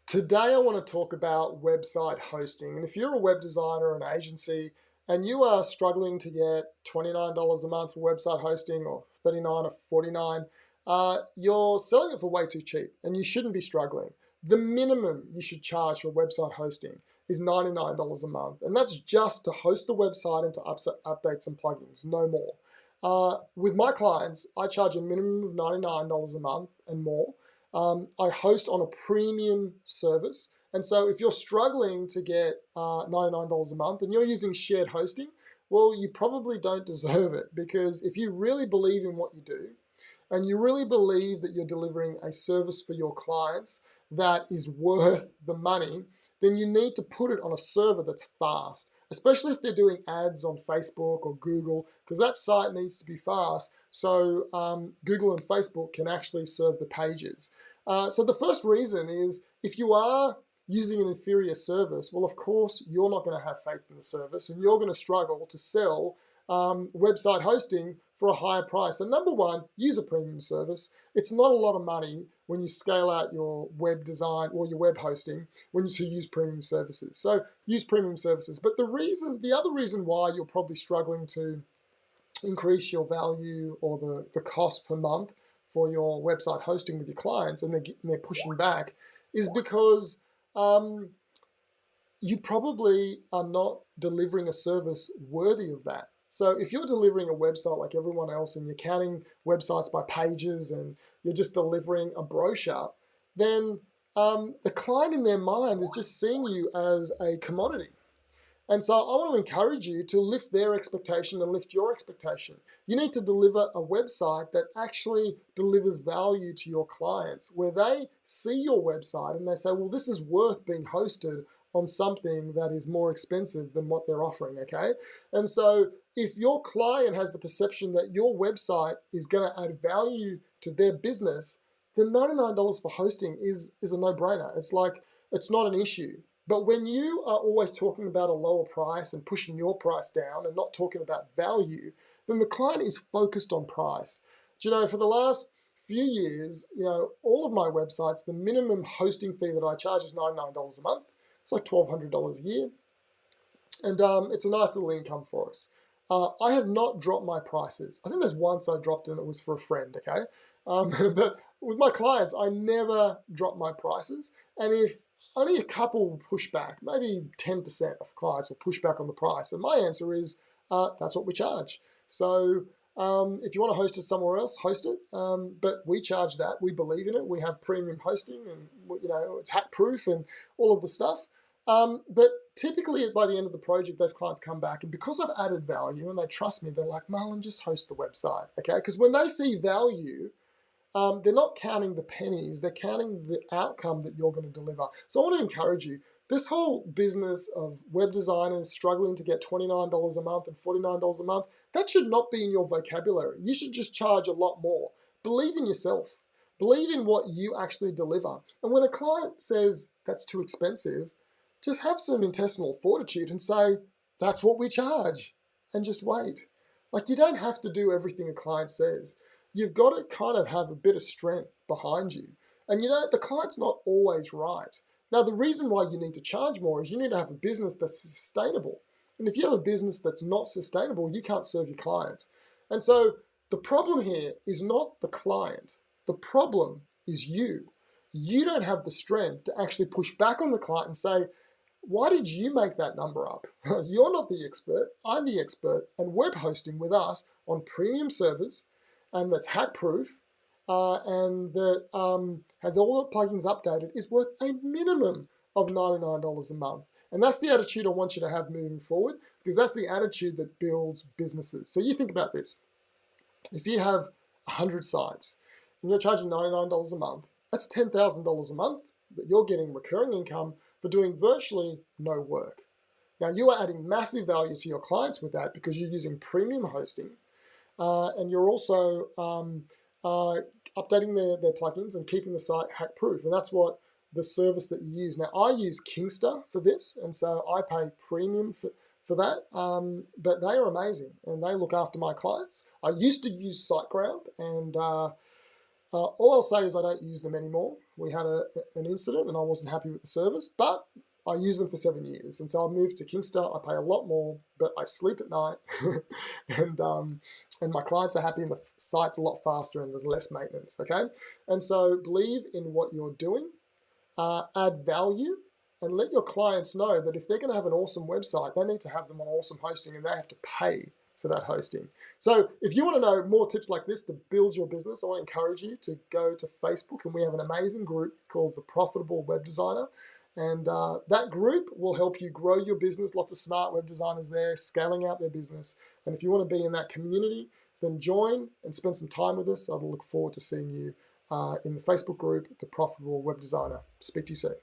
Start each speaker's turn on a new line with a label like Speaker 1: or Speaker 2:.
Speaker 1: Today, I want to talk about website hosting. And if you're a web designer or an agency and you are struggling to get $29 a month for website hosting or $39 or $49, you're selling it for way too cheap and you shouldn't be struggling. The minimum you should charge for website hosting is $99 a month. And that's just to host the website and to update some plugins, no more. With my clients, I charge a minimum of $99 a month and more. I host on a premium service. And so if you're struggling to get $99 a month and you're using shared hosting, well, you probably don't deserve it, because if you really believe in what you do and you really believe that you're delivering a service for your clients that is worth the money, then you need to put it on a server that's fast, especially if they're doing ads on Facebook or Google, because that site needs to be fast so Google and Facebook can actually serve the pages. So the first reason is, if you are using an inferior service, well, of course, you're not going to have faith in the service and you're going to struggle to sell website hosting for a higher price. And number one, use a premium service. It's not a lot of money when you scale out your web design or your web hosting when you use premium services. So use premium services. But the other reason why you're probably struggling to increase your value or the cost per month for your website hosting with your clients, and they're pushing back, is because you probably are not delivering a service worthy of that. So if you're delivering a website like everyone else and you're counting websites by pages and you're just delivering a brochure, then the client in their mind is just seeing you as a commodity. And so I want to encourage you to lift their expectation and lift your expectation. You need to deliver a website that actually delivers value to your clients, where they see your website and they say, well, this is worth being hosted on something that is more expensive than what they're offering, okay? And so if your client has the perception that your website is going to add value to their business, then $99 for hosting is a no-brainer. It's not an issue. But when you are always talking about a lower price and pushing your price down and not talking about value, then the client is focused on price. Do you know, for the last few years, all of my websites, the minimum hosting fee that I charge is $99 a month. It's like $1,200 a year. And it's a nice little income for us. I have not dropped my prices. I think there's once I dropped and it was for a friend, okay? But with my clients, I never drop my prices. And if only a couple will push back, maybe 10% of clients will push back on the price. And my answer is, that's what we charge. So if you want to host it somewhere else, host it. But we charge that. We believe in it. We have premium hosting and, it's hack proof and all of the stuff. But typically by the end of the project, those clients come back, and because I've added value and they trust me, they're like, Marlon, just host the website, okay? Because when they see value, they're not counting the pennies, they're counting the outcome that you're going to deliver. So I want to encourage you, this whole business of web designers struggling to get $29 a month and $49 a month, that should not be in your vocabulary. You should just charge a lot more. Believe in yourself. Believe in what you actually deliver. And when a client says that's too expensive, just have some intestinal fortitude and say, that's what we charge, and just wait. Like, you don't have to do everything a client says. You've got to kind of have a bit of strength behind you. And the client's not always right. Now, the reason why you need to charge more is you need to have a business that's sustainable. And if you have a business that's not sustainable, you can't serve your clients. And so the problem here is not the client. The problem is you. You don't have the strength to actually push back on the client and say, why did you make that number up? You're not the expert. I'm the expert. And web hosting with us on premium servers, and that's hack proof, and that has all the plugins updated, is worth a minimum of $99 a month. And that's the attitude I want you to have moving forward, because that's the attitude that builds businesses. So you think about this. If you have 100 sites and you're charging $99 a month, that's $10,000 a month that you're getting recurring income for doing virtually no work. Now, you are adding massive value to your clients with that, because you're using premium hosting, and you're also updating their plugins and keeping the site hack proof. And that's what the service that you use. Now, I use Kingster for this, and so I pay premium for that, but they are amazing and they look after my clients. I used to use SiteGround, and All I'll say is I don't use them anymore. We had an incident and I wasn't happy with the service, but I used them for 7 years. And so I moved to Kingstar. I pay a lot more, but I sleep at night and my clients are happy and the site's a lot faster and there's less maintenance, okay? And so believe in what you're doing, add value, and let your clients know that if they're going to have an awesome website, they need to have them on awesome hosting and they have to pay for that hosting. So if you want to know more tips like this to build your business, I want to encourage you to go to Facebook, and we have an amazing group called the Profitable Web Designer. And that group will help you grow your business. Lots of smart web designers there scaling out their business. And if you want to be in that community, then join and spend some time with us. I will look forward to seeing you in the Facebook group, The Profitable Web Designer. Speak to you soon.